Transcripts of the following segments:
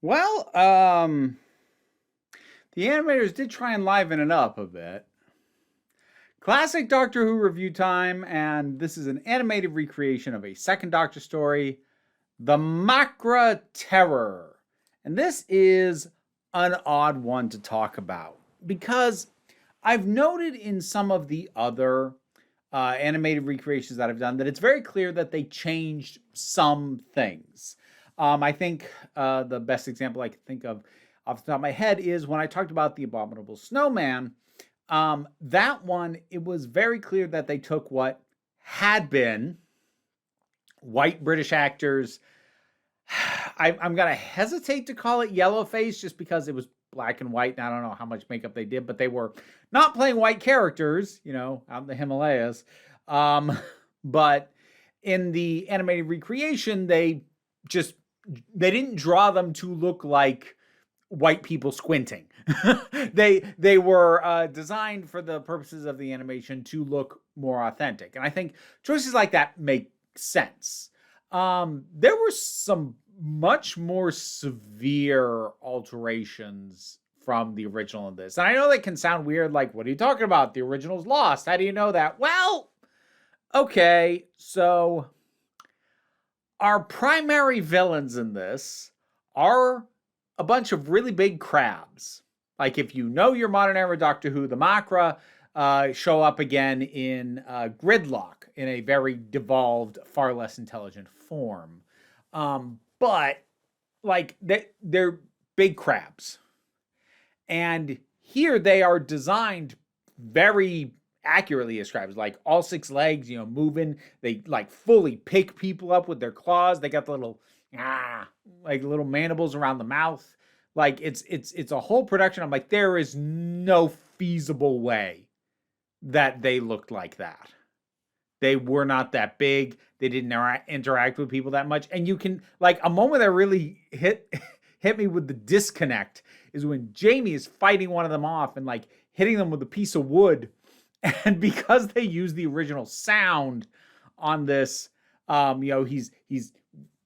Well, the animators did try and liven it up a bit. Classic Doctor Who review time, and this is an animated recreation of a second Doctor story, The Macra Terror. And this is an odd one to talk about because I've noted in some of the other animated recreations that I've done that it's very clear that they changed some things. I think the best example I can think of off the top of my head is when I talked about the Abominable Snowman. That one, it was very clear that they took what had been white British actors. I'm going to hesitate to call it yellowface just because it was black and white, and I don't know how much makeup they did, but they were not playing white characters, out in the Himalayas. Um, but in the animated recreation, just they didn't draw them to look like white people squinting. they were designed for the purposes of the animation to look more authentic, and I think choices like that make sense. There were some much more severe alterations from the original in this, and I know that can sound weird. Like, what are you talking about? The original's lost. How do you know that? Well, okay, so our primary villains in this are a bunch of really big crabs. Like, if you know your modern era Doctor Who, the Macra show up again in Gridlock in a very devolved, far less intelligent form. But, like, they're big crabs. And here they are designed very accurately as crabs, like all six legs, moving. They like fully pick people up with their claws. They got the little like little mandibles around the mouth. Like it's a whole production. I'm like, there is no feasible way that they looked like that. They were not that big. They didn't interact with people that much. And you can, like, a moment that really hit me with the disconnect is when Jamie is fighting one of them off and like hitting them with a piece of wood. And because they use the original sound on this, he's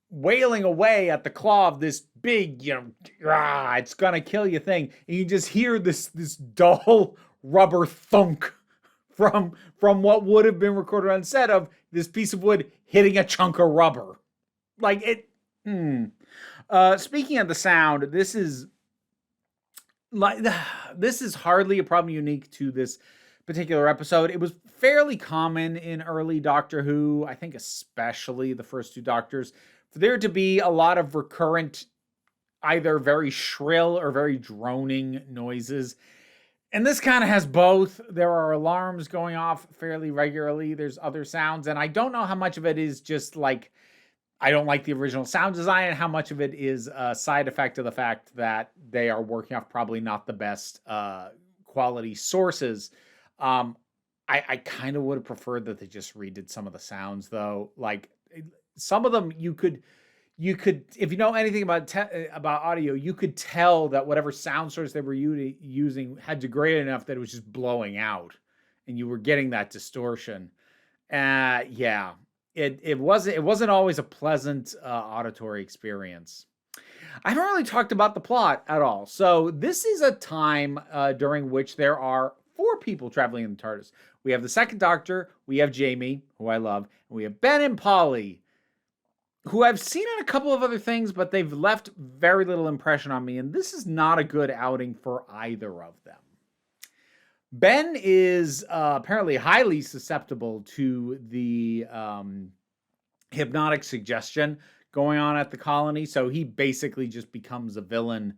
wailing away at the claw of this big, it's gonna kill you thing. And you just hear this dull rubber thunk from what would have been recorded on set of this piece of wood hitting a chunk of rubber. Like it. Speaking of the sound, this is hardly a problem unique to this particular episode. It was fairly common in early Doctor Who, I think especially the first two Doctors, for there to be a lot of recurrent, either very shrill or very droning noises. And this kind of has both. There are alarms going off fairly regularly. There's other sounds, and I don't know how much of it is just like, I don't like the original sound design, and how much of it is a side effect of the fact that they are working off probably not the best quality sources. I kind of would have preferred that they just redid some of the sounds, though. Like, some of them you could, if you know anything about audio, you could tell that whatever sound source they were using had degraded enough that it was just blowing out, and you were getting that distortion. Yeah, it wasn't always a pleasant auditory experience. I haven't really talked about the plot at all. So this is a time during which there are 4 people traveling in the TARDIS. We have the second Doctor, we have Jamie, who I love, and we have Ben and Polly, who I've seen in a couple of other things, but they've left very little impression on me, and this is not a good outing for either of them. Ben is apparently highly susceptible to the hypnotic suggestion going on at the colony, so he basically just becomes a villain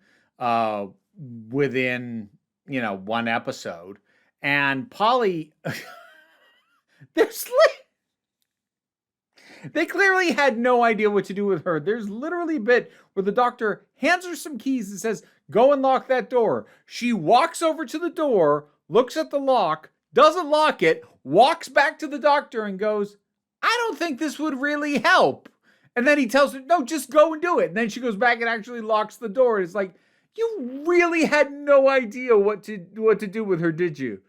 within, one episode. And Polly, they clearly had no idea what to do with her. There's literally a bit where the Doctor hands her some keys and says, "Go and lock that door." She walks over to the door, looks at the lock, doesn't lock it, walks back to the Doctor and goes, "I don't think this would really help." And then he tells her, "No, just go and do it." And then she goes back and actually locks the door. It's like, you really had no idea what to do with her, did you?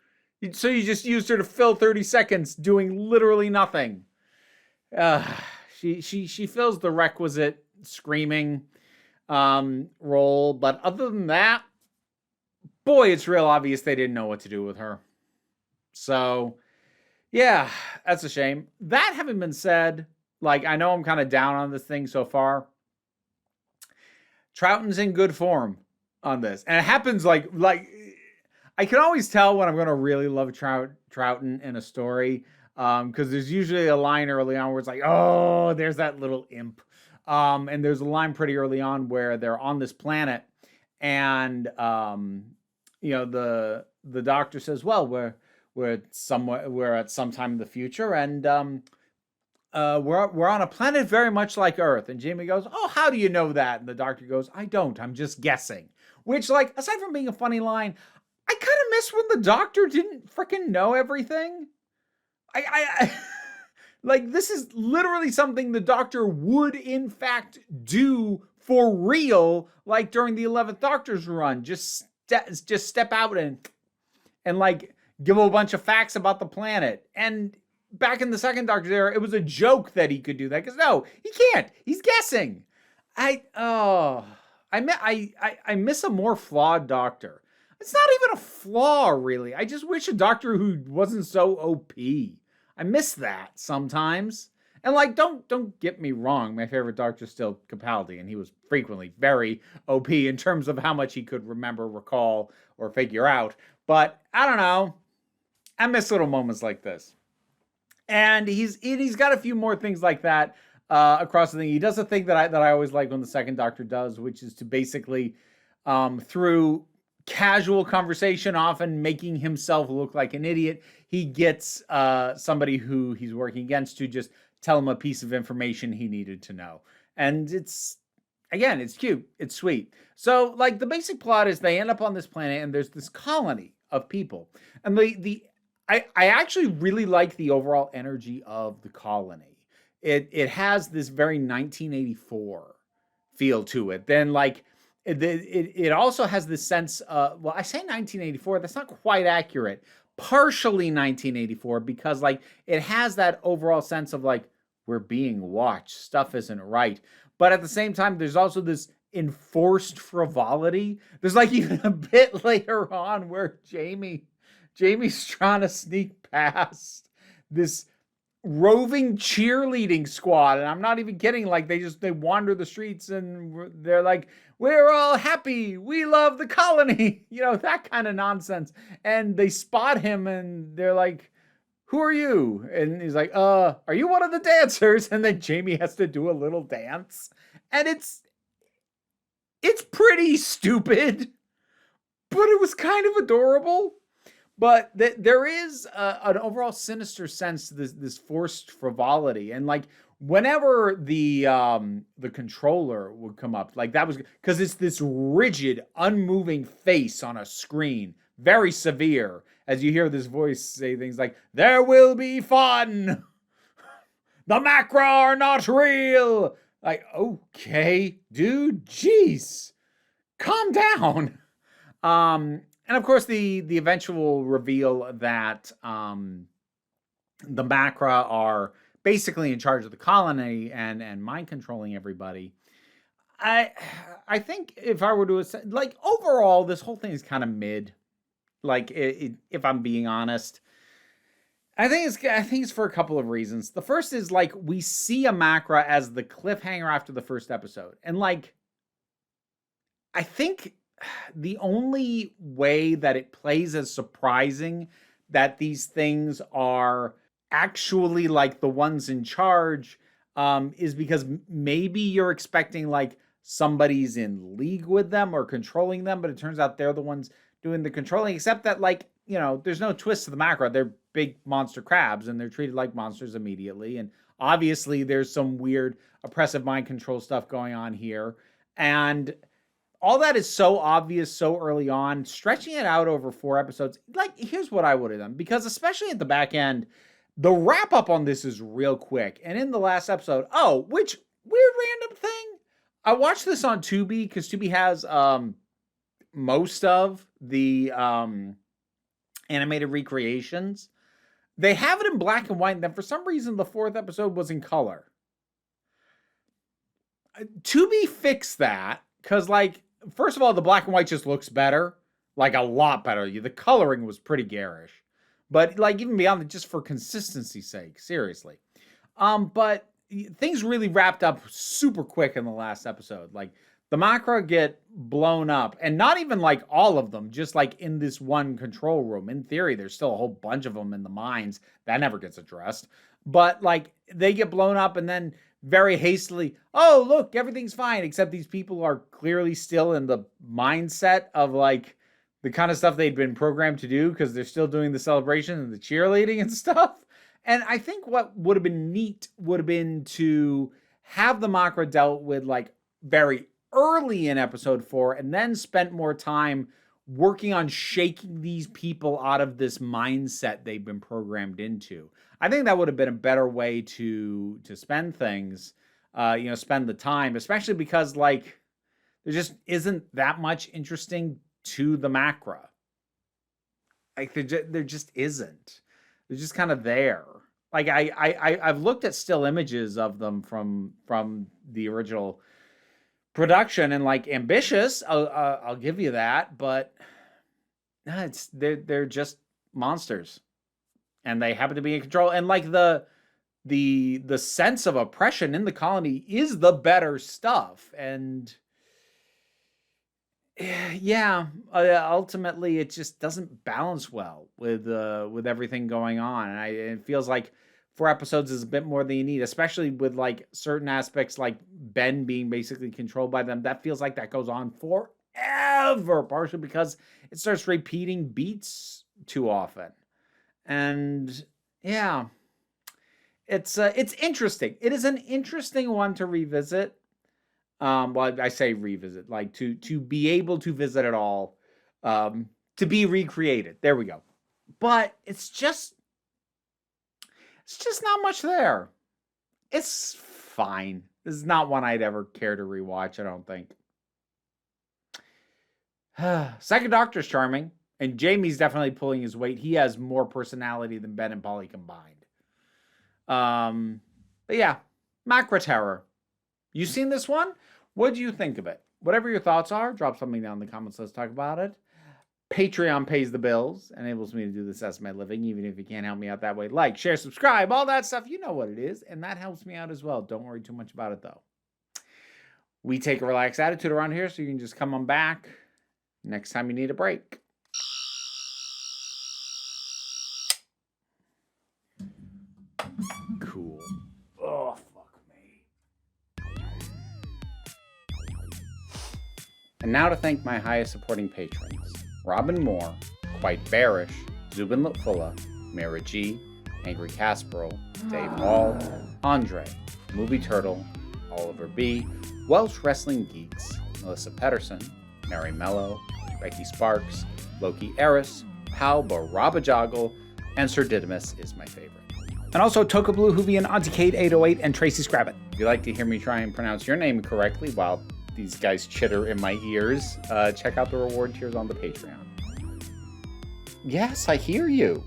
So you just used her to fill 30 seconds doing literally nothing. She fills the requisite screaming. role. But other than that, boy, it's real obvious they didn't know what to do with her. So, yeah, that's a shame. That having been said, like, I know I'm kind of down on this thing so far. Troughton's in good form on this. And it happens like I can always tell when I'm going to really love Troughton in a story, because there's usually a line early on where it's like, oh, there's that little imp. And there's a line pretty early on where they're on this planet, and the doctor says, well, we're at some time in the future, and we're on a planet very much like Earth. And Jamie goes, oh, how do you know that? And the doctor goes, I don't, I'm just guessing. Which, like, aside from being a funny line, I kind of miss when the doctor didn't freaking know everything. I like, this is literally something the doctor would in fact do for real, like during the 11th Doctor's run. Just step out and like give a bunch of facts about the planet. And back in the second Doctor's era, it was a joke that he could do that, because no, he can't. He's guessing. I miss a more flawed Doctor. It's not even a flaw, really. I just wish a Doctor who wasn't so OP. I miss that sometimes. And like, don't get me wrong, my favorite Doctor is still Capaldi, and he was frequently very OP in terms of how much he could remember, recall, or figure out. But I don't know. I miss little moments like this. And he's got a few more things like that across the thing. He does a thing that I always like when the second Doctor does, which is to basically through casual conversation, often making himself look like an idiot, he gets somebody who he's working against to just tell him a piece of information he needed to know. And it's cute. It's sweet. So, like, the basic plot is they end up on this planet, and there's this colony of people. And I actually really like the overall energy of the colony. It has this very 1984 feel to it. Then, like, it also has this sense, well, I say 1984, that's not quite accurate. Partially 1984, because like it has that overall sense of like, we're being watched, stuff isn't right. But at the same time, there's also this enforced frivolity. There's like even a bit later on where Jamie's trying to sneak past this roving cheerleading squad, and I'm not even kidding. Like they wander the streets, and they're like, we're all happy, we love the colony, that kind of nonsense. And they spot him, and they're like, who are you? And he's like, are you one of the dancers? And then Jamie has to do a little dance, and it's pretty stupid, but it was kind of adorable. But there is an overall sinister sense to this forced frivolity. And like whenever the controller would come up, like that was because it's this rigid, unmoving face on a screen, very severe, as you hear this voice say things like, there will be fun, the Macra are not real. Like, okay, dude, jeez, calm down. And of course, the eventual reveal that the Macra are basically in charge of the colony and mind controlling everybody. I think if I were to like overall, this whole thing is kind of mid. Like if I'm being honest, I think it's for a couple of reasons. The first is like we see a Macra as the cliffhanger after the first episode, and like I think the only way that it plays as surprising that these things are actually like the ones in charge is because maybe you're expecting like somebody's in league with them or controlling them, but it turns out they're the ones doing the controlling, except that like, there's no twist to the Macra. They're big monster crabs, and they're treated like monsters immediately. And obviously there's some weird oppressive mind control stuff going on here. And all that is so obvious so early on. Stretching it out over 4 episodes, like, here's what I would have done. Because especially at the back end, the wrap up on this is real quick. And in the last episode, which weird random thing, I watched this on Tubi, because Tubi has most of the animated recreations. They have it in black and white, and then for some reason the 4th episode was in color. Tubi fixed that, Because, like, first of all, the black and white just looks better. Like, a lot better. The coloring was pretty garish. But, like, even beyond that, just for consistency's sake, seriously. But things really wrapped up super quick in the last episode. Like, the Macra get blown up, and not even like all of them, just like in this one control room. In theory, there's still a whole bunch of them in the mines. That never gets addressed. But like, they get blown up, and then very hastily, oh, look, everything's fine, except these people are clearly still in the mindset of like the kind of stuff they'd been programmed to do, because they're still doing the celebration and the cheerleading and stuff. And I think what would have been neat would have been to have the Macra dealt with like very early in episode 4, and then spent more time working on shaking these people out of this mindset they've been programmed into. I think that would have been a better way to spend things, spend the time, especially because like there just isn't that much interesting to the Macra. Like there just isn't. They're just kind of there. Like I've looked at still images of them from the original production, and like ambitious, I'll give you that, but they're just monsters, and they happen to be in control. And like the sense of oppression in the colony is the better stuff, and yeah, ultimately it just doesn't balance well with everything going on, and it feels like 4 episodes is a bit more than you need, especially with like certain aspects like Ben being basically controlled by them. That feels like that goes on forever, partially because it starts repeating beats too often. And yeah, it's interesting. It is an interesting one to revisit. Well, I say revisit, like to be able to visit it all, to be recreated. There we go. But it's just not much there. It's fine. This is not one I'd ever care to rewatch, I don't think. Second Doctor's charming, and Jamie's definitely pulling his weight. He has more personality than Ben and Polly combined. But yeah, Macra Terror. You seen this one? What do you think of it? Whatever your thoughts are, drop something down in the comments. Let's talk about it. Patreon pays the bills, enables me to do this as my living, even if you can't help me out that way. Like, share, subscribe, all that stuff. You know what it is, and that helps me out as well. Don't worry too much about it, though. We take a relaxed attitude around here, so you can just come on back next time you need a break. Cool. Oh, fuck me. And now to thank my highest supporting patrons. Robin Moore, Quite Bearish, Zubin Lutfula, Mira G, Angry Casperl, Dave Hall, Andre, Movie Turtle, Oliver B, Welsh Wrestling Geeks, Melissa Pedersen, Mary Mello, Becky Sparks, Loki Eris, Pal Barabajoggle, and Sir Didymus is my favorite. And also Toka Blue Hoovian, Auntie Kate 808, and Tracy Scrabbit. If you'd like to hear me try and pronounce your name correctly while these guys chitter in my ears, check out the reward tiers on the Patreon. Yes, I hear you.